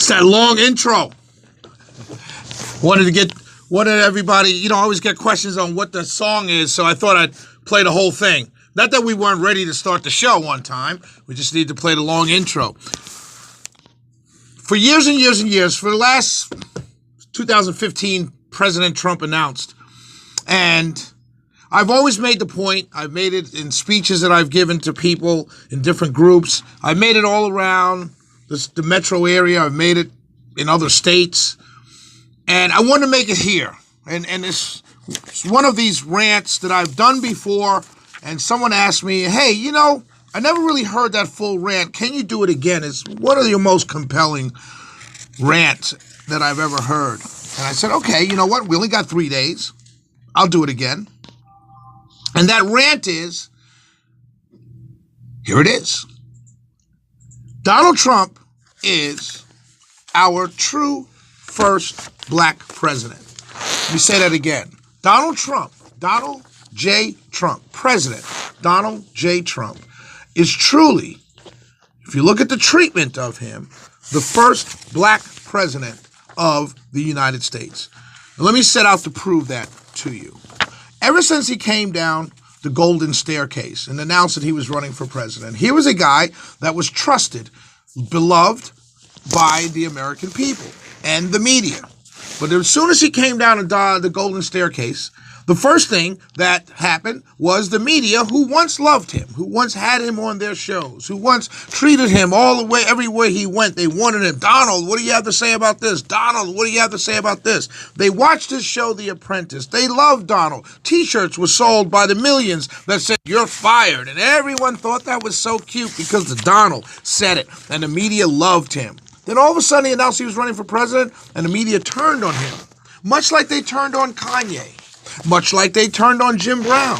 It's that long intro. Wanted everybody, I always get questions on what the song is, so I thought I'd play the whole thing. Not that we weren't ready to start the show one time. We just need to play the long intro. For years and years and years, for the last 2015, President Trump announced, and I've always made the point, I've made it in speeches that I've given to people in different groups, I've made it all around the metro area, I've made it in other states, and I want to make it here. And it's one of these rants that I've done before, and someone asked me, hey, I never really heard that full rant. Can you do it again? It's one of your most compelling rants that I've ever heard. And I said, okay, you know what? We only got 3 days. I'll do it again. And that rant is, here it is. Donald Trump is our true first black president. Let me say that again. Donald J. Trump, President Donald J. Trump, is truly, if you look at the treatment of him, the first black president of the United States. And let me set out to prove that to you. Ever since he came down the golden staircase and announced that he was running for president, he was a guy that was trusted, beloved by the American people and the media. But as soon as he came down the golden staircase, the first thing that happened was the media, who once loved him, who once had him on their shows, who once treated him all the way, everywhere he went, they wanted him. Donald, what do you have to say about this? Donald, what do you have to say about this? They watched his show, The Apprentice. They loved Donald. T-shirts were sold by the millions that said, you're fired. And everyone thought that was so cute because the Donald said it, and the media loved him. Then all of a sudden he announced he was running for president, and the media turned on him, much like they turned on Kanye. Much like they turned on Jim Brown,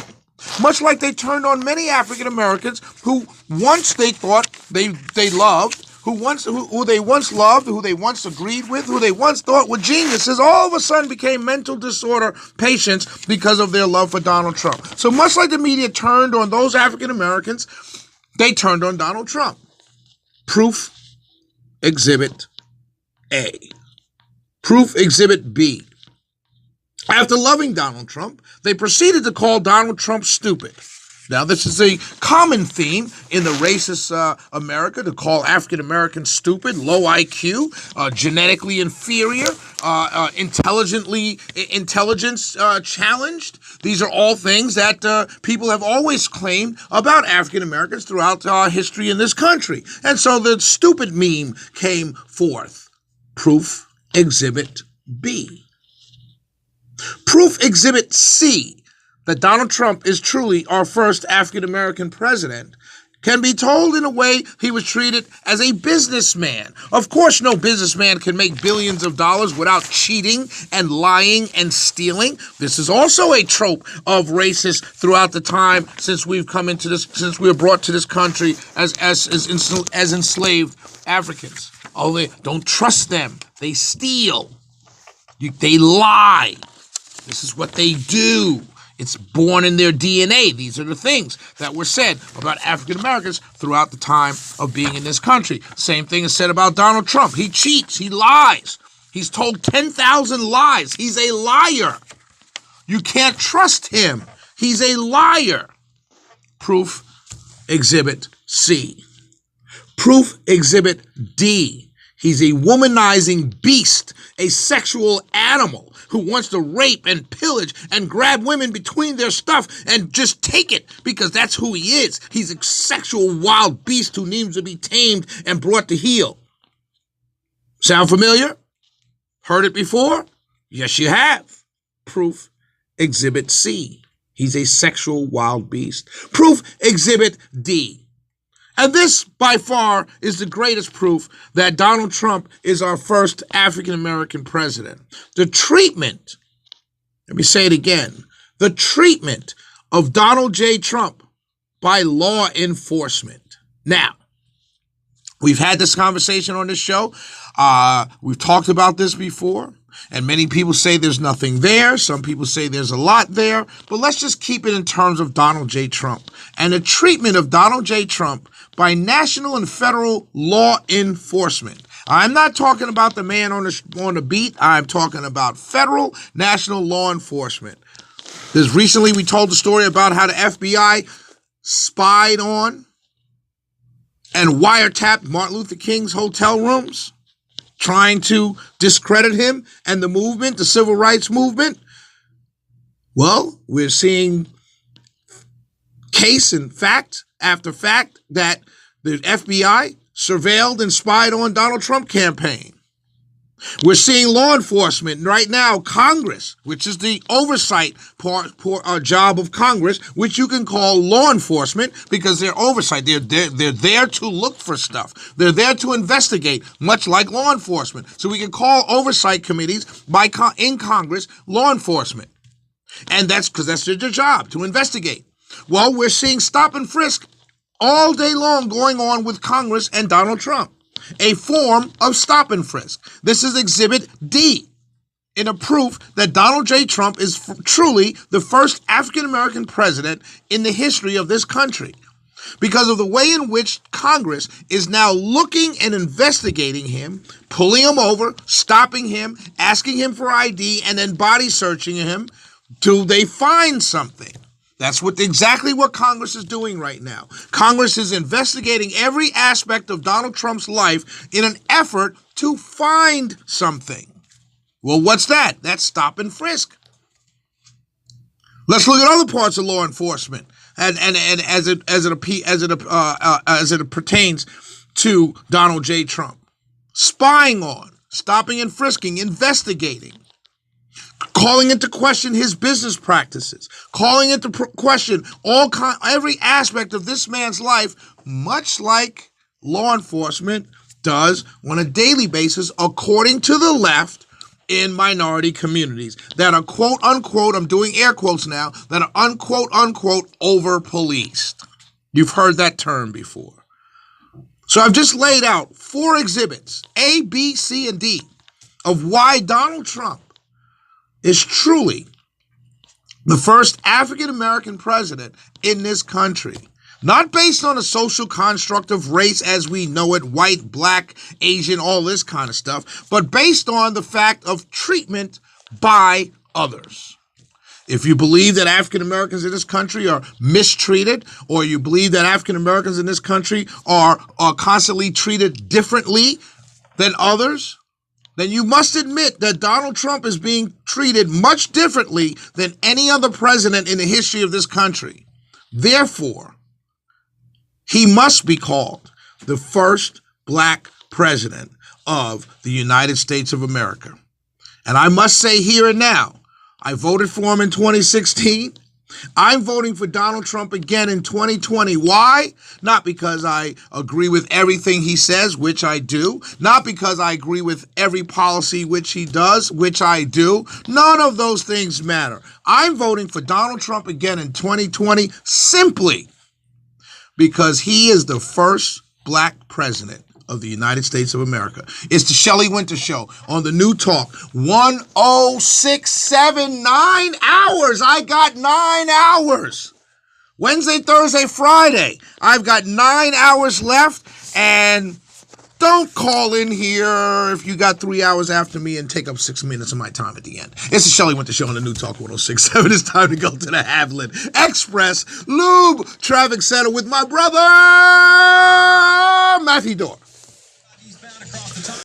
much like they turned on many African Americans who once they thought they loved, who they once loved, who they once agreed with, who they once thought were geniuses, all of a sudden became mental disorder patients because of their love for Donald Trump. So much like the media turned on those African Americans, they turned on Donald Trump. Proof Exhibit A. Proof Exhibit B. After loving Donald Trump, they proceeded to call Donald Trump stupid. Now, this is a common theme in the racist America, to call African Americans stupid, low IQ, genetically inferior, intelligence challenged. These are all things that people have always claimed about African Americans throughout history in this country. And so the stupid meme came forth. Proof Exhibit B. Proof Exhibit C, that Donald Trump is truly our first African-American president, can be told in a way he was treated as a businessman. Of course, no businessman can make billions of dollars without cheating and lying and stealing. This is also a trope of racists throughout the time since we were brought to this country as enslaved Africans. Oh, they don't trust them. They steal. They lie. This is what they do. It's born in their DNA. These are the things that were said about African Americans throughout the time of being in this country. Same thing is said about Donald Trump. He cheats. He lies. He's told 10,000 lies. He's a liar. You can't trust him. He's a liar. Proof Exhibit C. Proof Exhibit D. He's a womanizing beast, a sexual animal who wants to rape and pillage and grab women between their stuff and just take it because that's who he is. He's a sexual wild beast who needs to be tamed and brought to heel. Sound familiar? Heard it before? Yes, you have. Proof Exhibit C. He's a sexual wild beast. Proof Exhibit D. And this, by far, is the greatest proof that Donald Trump is our first African-American president. The treatment, let me say it again, the treatment of Donald J. Trump by law enforcement. Now, we've had this conversation on this show. We've talked about this before. And many people say there's nothing there. Some people say there's a lot there. But let's just keep it in terms of Donald J. Trump and the treatment of Donald J. Trump by national and federal law enforcement. I'm not talking about the man on the beat. I'm talking about federal national law enforcement. Because recently we told the story about how the FBI spied on and wiretapped Martin Luther King's hotel rooms, trying to discredit him and the movement, the civil rights movement. Well, we're seeing case and fact after fact that the FBI surveilled and spied on Donald Trump campaign. We're seeing law enforcement right now, Congress, which is the oversight job of Congress, which you can call law enforcement because they're oversight. They're there to look for stuff. They're there to investigate, much like law enforcement. So we can call oversight committees in Congress law enforcement. And that's because that's their job, to investigate. Well, we're seeing stop and frisk all day long going on with Congress and Donald Trump. A form of stop and frisk. This is Exhibit D in a proof that Donald J. Trump is truly the first African-American president in the history of this country because of the way in which Congress is now looking and investigating him, pulling him over, stopping him, asking him for ID, and then body searching him till they find something. That's exactly what Congress is doing right now. Congress is investigating every aspect of Donald Trump's life in an effort to find something. Well, what's that? That's stop and frisk. Let's look at other parts of law enforcement and as it pertains to Donald J. Trump. Spying on, stopping and frisking, investigating. Calling into question his business practices, calling into question every aspect of this man's life, much like law enforcement does on a daily basis, according to the left in minority communities that are quote unquote, I'm doing air quotes now, that are unquote unquote over policed. You've heard that term before. So I've just laid out 4 exhibits, A, B, C, and D, of why Donald Trump is truly the first African-American president in this country, not based on a social construct of race as we know it, white, black, Asian, all this kind of stuff, but based on the fact of treatment by others. If you believe that African-Americans in this country are mistreated, or you believe that African-Americans in this country are constantly treated differently than others, then you must admit that Donald Trump is being treated much differently than any other president in the history of this country. Therefore, he must be called the first black president of the United States of America. And I must say here and now, I voted for him in 2016. I'm voting for Donald Trump again in 2020. Why? Not because I agree with everything he says, which I do. Not because I agree with every policy which he does, which I do. None of those things matter. I'm voting for Donald Trump again in 2020 simply because he is the first black president of the United States of America. It's the Shelley Winter Show on the New Talk. 10679 hours. I got 9 hours. Wednesday, Thursday, Friday. I've got 9 hours left, and don't call in here if you got 3 hours after me and take up 6 minutes of my time at the end. It's the Shelley Winter Show on the New Talk 1067. It's time to go to the Haviland Express Lube Traffic Center with my brother, Matthew Dorr.